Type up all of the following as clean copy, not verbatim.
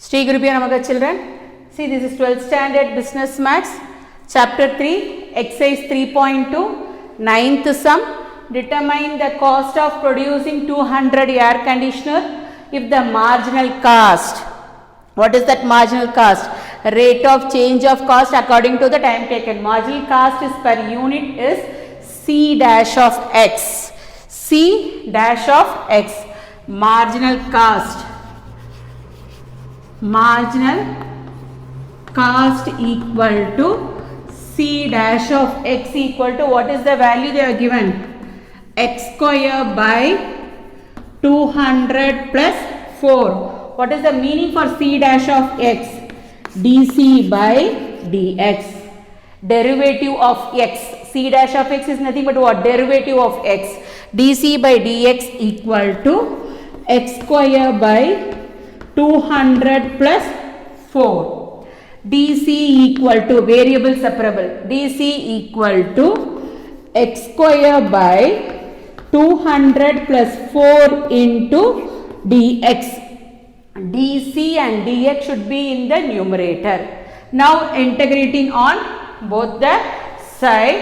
Sri Gurubhyo Namaha children. See, this is 12th standard business maths chapter 3 exercise 3.2 ninth sum. Determine the cost of producing 200 air conditioner if the marginal cost. What is that marginal cost? Rate of change of cost according to the time taken. Marginal cost is per unit is C dash of x. C dash of x. Marginal cost. Marginal cost equal to C dash of x equal to what is the value they are given? X square by 200 plus 4. What is the meaning for C dash of x? dc by dx. Derivative of x. C dash of x is nothing but what? Derivative of x. dc by dx equal to x square by 200 plus 4. dc equal to variable separable. dc equal to x square by 200 plus 4 into dx. dc and dx should be in the numerator. Now integrating on both the side.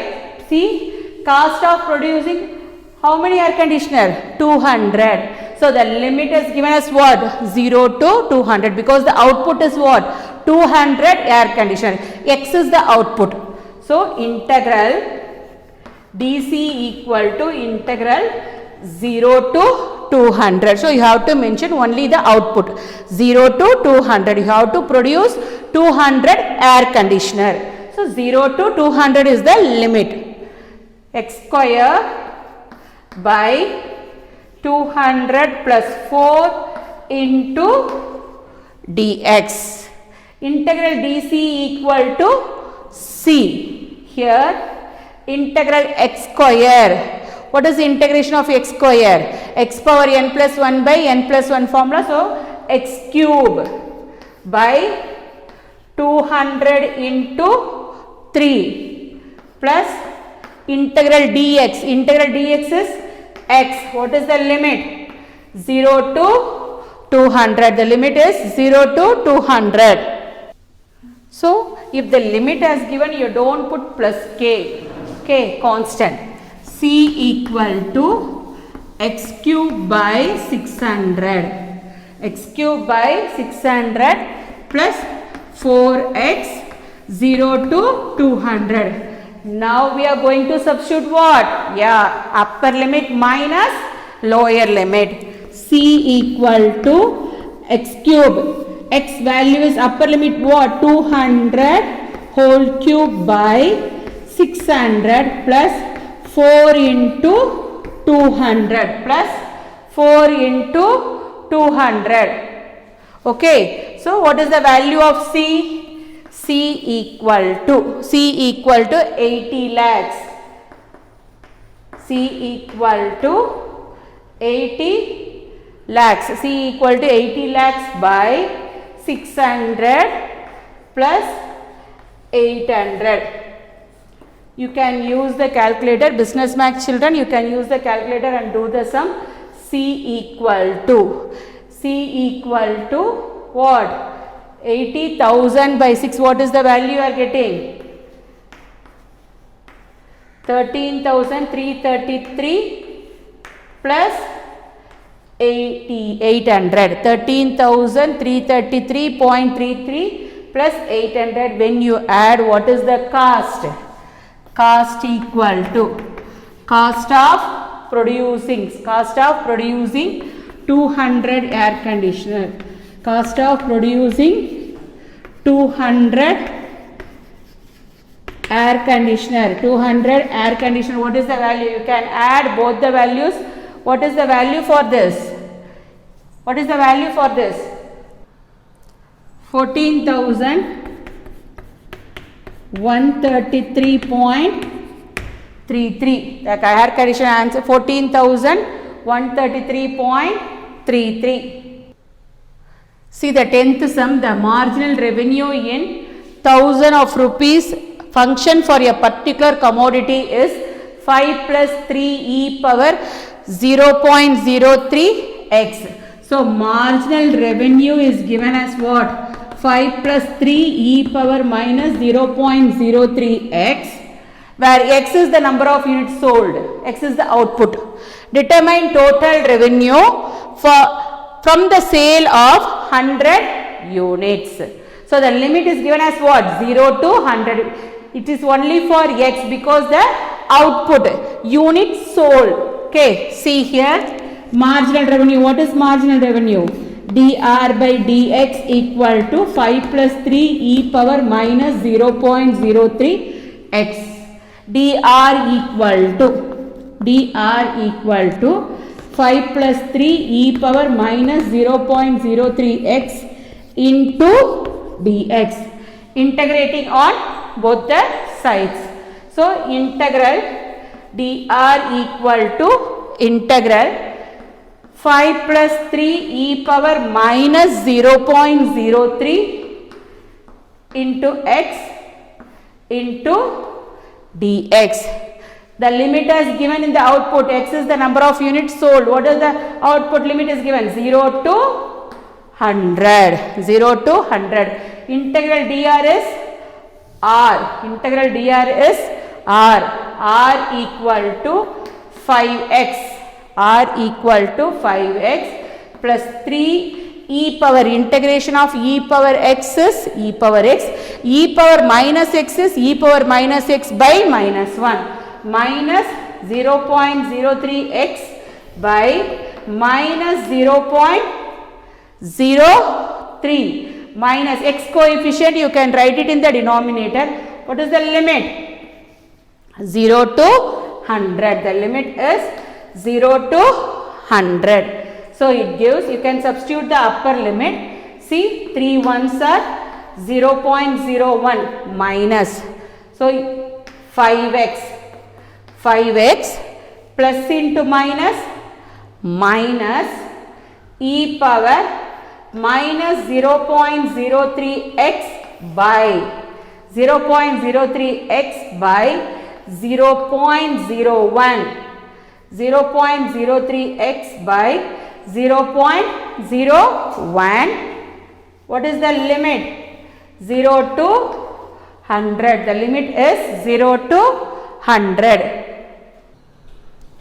See, cost of producing how many air conditioner? 200. So the limit is given as what? 0 to 200 because the output is what? 200 air conditioner. X is the output. So integral dc equal to integral 0 to 200. So you have to mention only the output. 0 to 200. You have to produce 200 air conditioner. So 0 to 200 is the limit. X square by 200 plus 4 into dx. Integral dc equal to c. Here integral x square. What is the integration of x square? X power n plus 1 by n plus 1 formula. So x cube by 200 into 3 plus integral dx. Integral dx is x. What is the limit? 0 to 200. The limit is 0 to 200. So if the limit as given, you don't put plus k. K constant. C equal to x cube by 600. X cube by 600 plus 4x 0 to 200. Now we are going to substitute what? Yeah, upper limit minus lower limit. C equal to x cube. X value is upper limit what? 200 whole cube by 600 plus 4 into 200 plus 4 into 200. Okay. So what is the value of C? C equal to 80 lakhs. C equal to 80 lakhs. C equal to 80 lakhs by 600 plus 800. You can use the calculator. Business math children, you can use the calculator and do the sum. C equal to what? 80,000 by 6. What is the value you are getting? 13,333 plus 800. 13,333.33 plus 800. When you add, what is the cost? Cost equal to cost of producing 200 air conditioner. Cost of producing 200 air conditioner. 200 air conditioner. What is the value? You can add both the values. What is the value for this? What is the value for this? 14,133.33. The air conditioner answer 14,133.33. See the 10th sum. The marginal revenue in 1000 of rupees function for a particular commodity is 5 plus 3 e power 0.03 x. So marginal revenue is given as what? 5 plus 3 e power minus 0.03x, where x is the number of units sold, x is the output. Determine total revenue from the sale of 100 units. So the limit is given as what? 0 to 100. It is only for x because the output, units sold. Okay, see here, marginal revenue. What is marginal revenue? dr by dx equal to 5 plus 3 e power minus 0.03 x. dr equal to 5 plus 3 e power minus 0.03 x into dx. Integrating on both the sides. So integral dr equal to integral 5 plus 3 e power minus 0.03 into x into dx. The limit is given in the output. X is the number of units sold. What is the output limit is given? 0 to 100. 0 to 100. Integral dr is r. Integral dr is r. R equal to 5x. R equal to 5x plus 3 e power, integration of e power x is e power x, e power minus x is e power minus x by minus 1, minus 0.03x by minus 0.03, minus x coefficient, you can write it in the denominator. What is the limit? 0 to 100. The limit is 0 to 100. So it gives, you can substitute the upper limit. See, 3 ones are 0.01 minus. So 5x plus into minus e power minus 0.03x by 0.03x by 0.01. 0.03x by 0.01. What is the limit? 0 to 100. The limit is 0 to 100.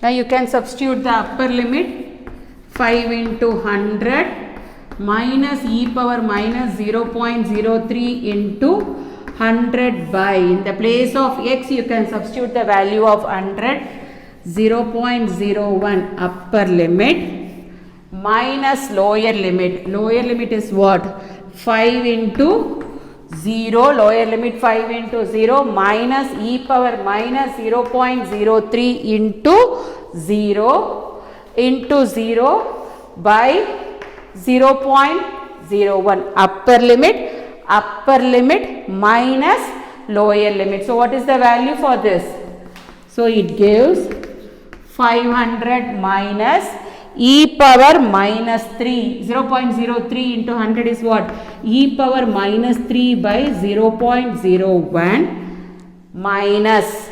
Now you can substitute the upper limit. 5 into 100 minus e power minus 0.03 into 100 by, in the place of x you can substitute the value of 100. 0.01 upper limit minus lower limit. Lower limit is what? 5 into 0. Lower limit 5 into 0 minus e power minus 0.03 into 0 into 0 by 0.01. Upper limit minus lower limit. So what is the value for this? So it gives 500 minus e power minus 3. 0.03 into 100 is what? E power minus 3 by 0.01 minus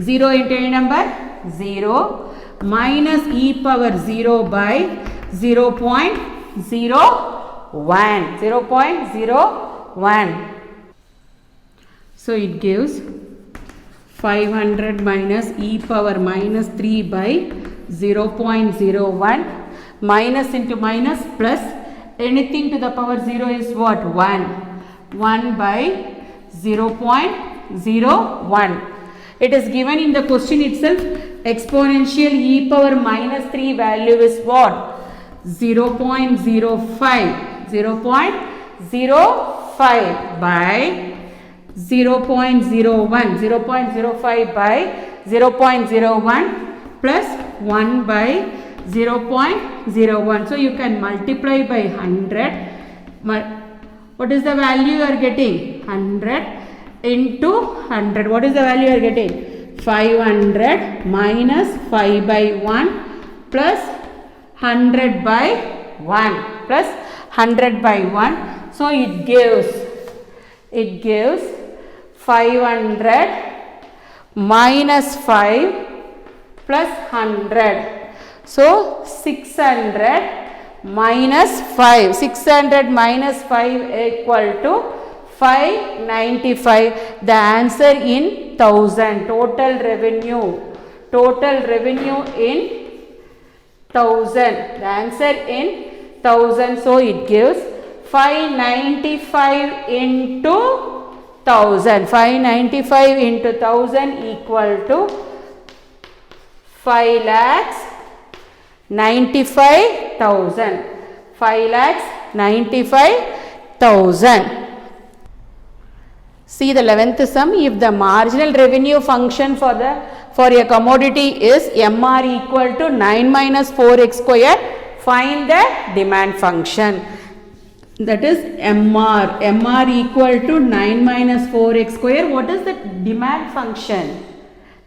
0 into any number? 0 minus e power 0 by 0.01. 0.01. So it gives 500 minus e power minus 3 by 0.01 minus into minus plus anything to the power 0 is what? 1. 1 by 0.01. It is given in the question itself. Exponential e power minus 3 value is what? 0.05. 0.05 by 0.01. 0.05 by 0.01 plus 1 by 0.01. So you can multiply by 100. What is the value you are getting? 100 into 100. What is the value you are getting? 500 minus 5 by 1 plus 100 by 1 plus 100 by 1. So it gives 500 minus 5 plus 100. So 600 minus 5. 600 minus 5 equal to 595. The answer in 1000. Total revenue in 1000. The answer in 1000. So it gives 595 into 1000. 595 into 1000 equal to 5,95,000. 5,95,000. See the 11th sum. If the marginal revenue function for a commodity is MR equal to 9 minus 4x square, find the demand function. That is MR. MR equal to 9 minus 4x square. What is the demand function?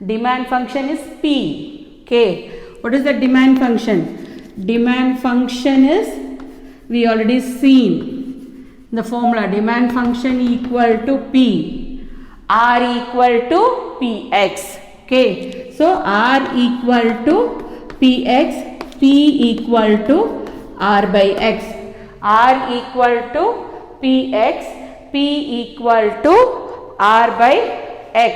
Demand function is P. Okay. What is the demand function? Demand function is, we already seen the formula. Demand function equal to P. R equal to Px. Okay. So R equal to Px. P equal to R by X. R equal to Px. P equal to R by X.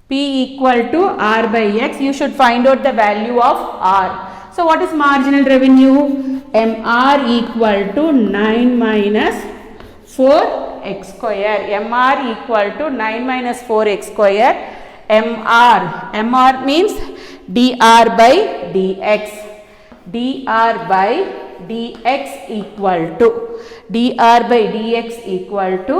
P equal to R by X. You should find out the value of R. So what is marginal revenue? MR equal to 9 minus 4x square. MR equal to 9 minus 4x square. MR means dr by dx. Dr by dx equal to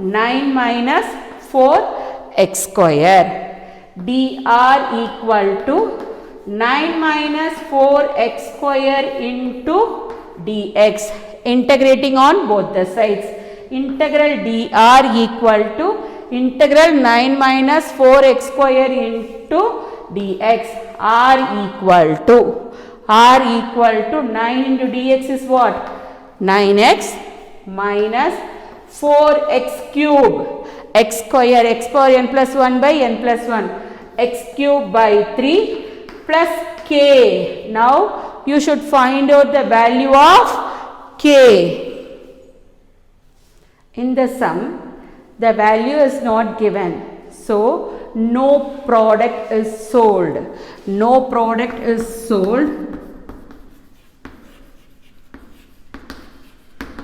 9 minus 4x square. Dr equal to 9 minus 4x square into dx. Integrating on both the sides. Integral dr equal to integral 9 minus 4x square into dx. R equal to 9 into dx is what? 9x minus 4x cube. X square, x power n plus 1 by n plus 1. X cube by 3 plus k. Now you should find out the value of k. In the sum, the value is not given. So no product is sold. No product is sold.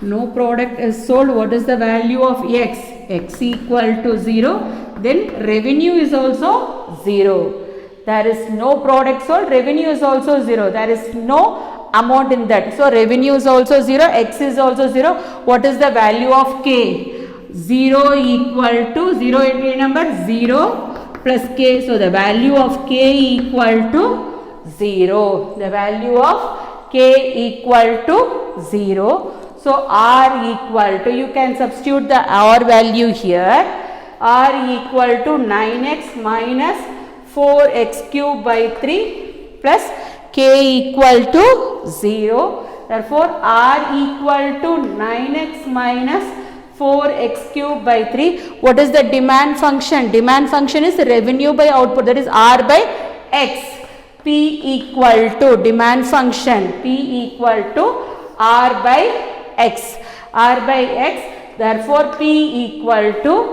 No product is sold. What is the value of x? X equal to 0. Then revenue is also 0. There is no product sold. Revenue is also 0. There is no amount in that. So revenue is also 0. X is also 0. What is the value of k? 0 equal to 0 entry number 0 plus k. So the value of k equal to 0. The value of k equal to 0. So R equal to, you can substitute the R value here. R equal to 9x minus 4x cube by 3 plus k equal to 0. Therefore R equal to 9x minus 4x cube by 3. What is the demand function? Demand function is revenue by output, that is R by X. P equal to demand function. P equal to R by X. R by X. Therefore P equal to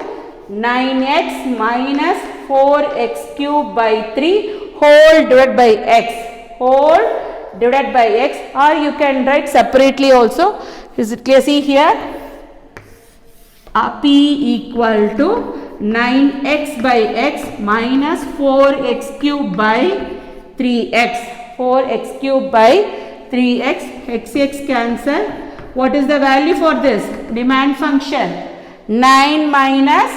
9x minus 4x cube by 3 whole divided by x. Whole divided by x, or you can write separately also. Is it clear? See here. P equal to 9x by x minus 4x cube by 3x. 4x cube by 3x. X cancel. What is the value for this? Demand function. 9 minus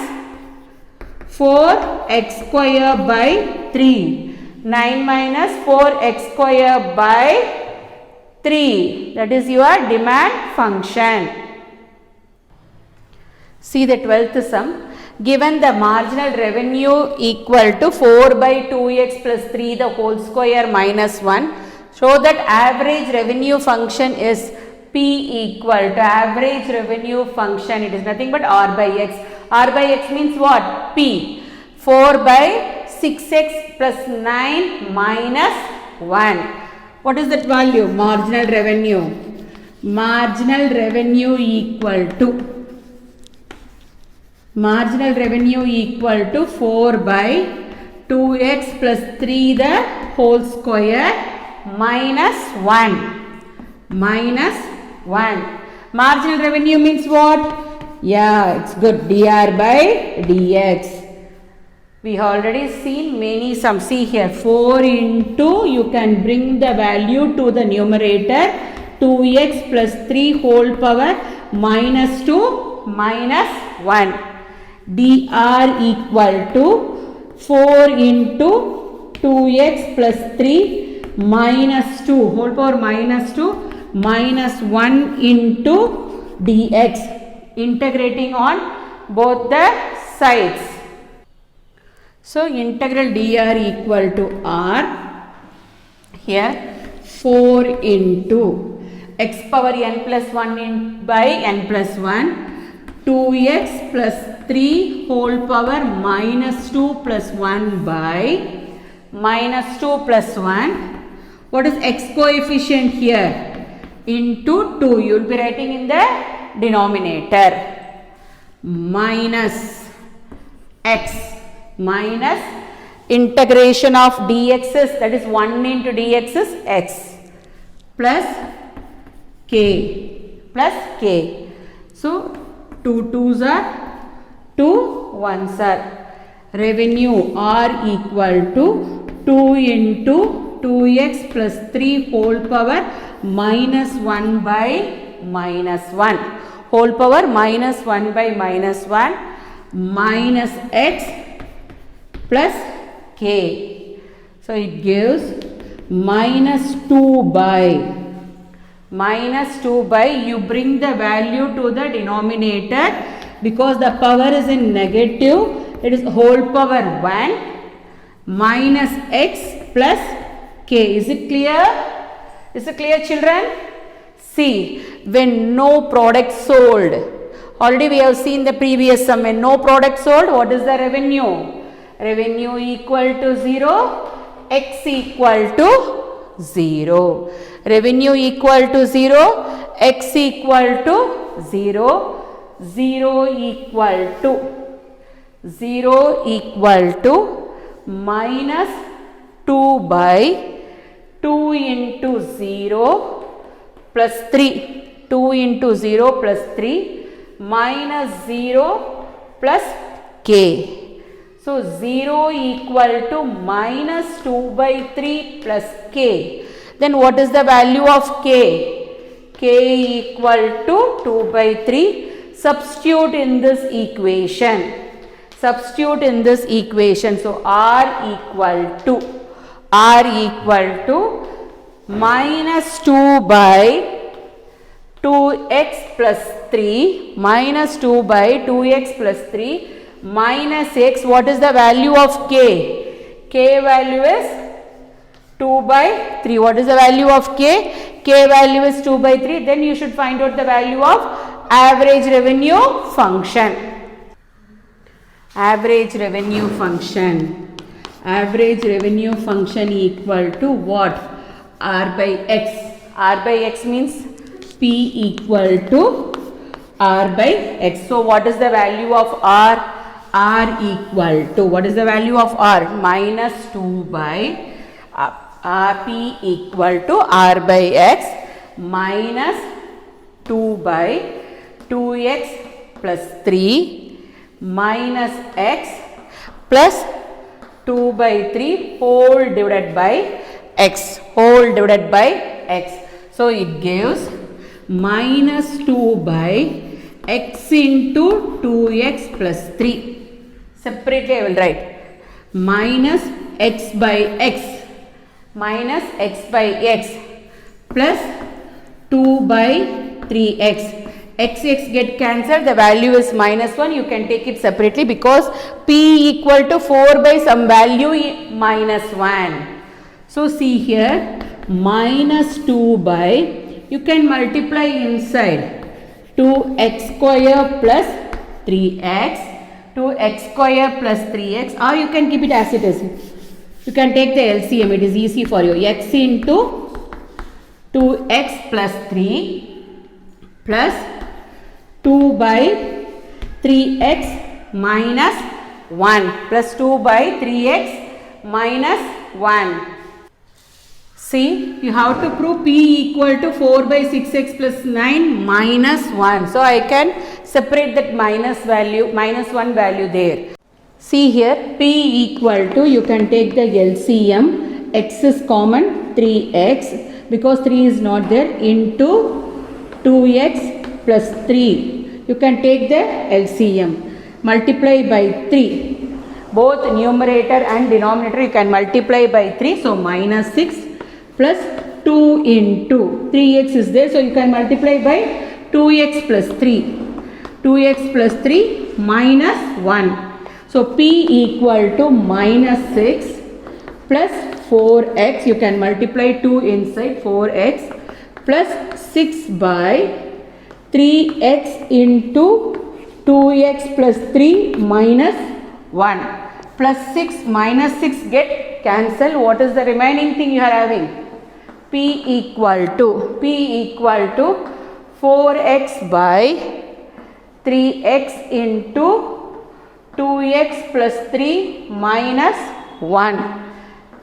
4x square by 3. 9 minus 4x square by 3. That is your demand function. See the 12th sum. Given the marginal revenue equal to 4 by 2x plus 3 the whole square minus 1. Show that average revenue function is P equal to average revenue function. It is nothing but R by X. R by X means what? P. 4 by 6x plus 9 minus 1. What is that value? Marginal revenue. Marginal revenue equal to 4 by 2x plus 3 the whole square minus 1. Marginal revenue means what? Yeah, it's good. dr by dx. We already seen many sums. See here, 4 into, you can bring the value to the numerator, 2x plus 3 whole power minus 2 minus 1. dr equal to 4 into 2x plus 3 minus 2 whole power minus 2 minus 1 into dx. Integrating on both the sides. So, integral dr equal to r, here 4 into x power n plus 1 by n plus 1, 2x plus 3 whole power minus 2 plus 1 by minus 2 plus 1. What is x coefficient here? Into 2. You will be writing in the denominator. Minus x minus integration of dx is, that is 1 into dx is x plus k. So, 2 2s are 2 1s are. Revenue r equal to 2 into 2x plus 3 whole power minus 1 by minus 1 whole power minus 1 by minus 1 minus x plus k. So, it gives minus 2 by you bring the value to the denominator because the power is in negative, it is whole power 1 minus x plus k. Is it clear? Is it clear, children? See, when no product sold, already we have seen the previous sum, when no product sold, what is the revenue? Revenue equal to 0, x equal to 0. Revenue equal to 0, x equal to 0, 0 equal to minus 2 by 2 into 0 plus 3, 2 into 0 plus 3 minus 0 plus k. So, 0 equal to minus 2 by 3 plus k. Then what is the value of k? K equal to 2 by 3. Substitute in this equation. So, r equal to minus 2 by 2x plus 3 minus 2 by 2x plus 3 minus x. What is the value of k? K value is 2 by 3. What is the value of k? K value is 2 by 3. Then you should find out the value of average revenue function. Average revenue function equal to what? R by x. R by x means P equal to R by x. So, what is the value of R? R equal to, what is the value of R? Minus 2 by P equal to R by x minus 2 by 2x plus 3 minus x plus 2 by 3 whole divided by x. So, it gives minus 2 by x into 2x plus 3. Separately I will write minus x by x plus 2 by 3x. X get cancelled, the value is minus 1. You can take it separately because P equal to 4 by some value minus 1. So, see here minus 2 by, you can multiply inside 2x square plus 3x, 2x square plus 3x, or you can keep it as it is. You can take the LCM, it is easy for you. X into 2x plus 3 plus 2 by 3x minus 1 plus 2 by 3x minus 1. See, you have to prove P equal to 4 by 6x plus 9 minus 1. So, I can separate that minus 1 value there. See here, P equal to, you can take the LCM, x is common, 3x, because 3 is not there, into 2x plus 3. You can take the LCM, multiply by 3. Both numerator and denominator you can multiply by 3, so minus 6. Plus 2 into 3x is there, so you can multiply by 2x plus 3. 2x plus 3 minus 1. So P equal to minus 6 plus 4x, you can multiply 2 inside 4x plus 6 by 3x into 2x plus 3 minus 1. Plus 6 minus 6 get cancel. What is the remaining thing you are having? P equal to 4x by 3x into 2x plus 3 minus 1.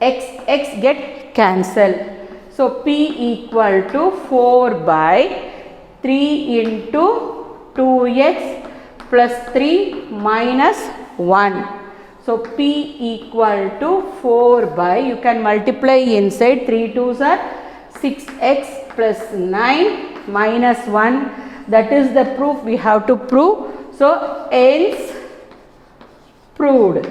X get cancel. So P equal to 4 by 3 into 2x plus 3 minus 1. So P equal to 4 by, you can multiply inside, 3 2s are 6x plus 9 minus 1. That is the proof we have to prove. So hence proved.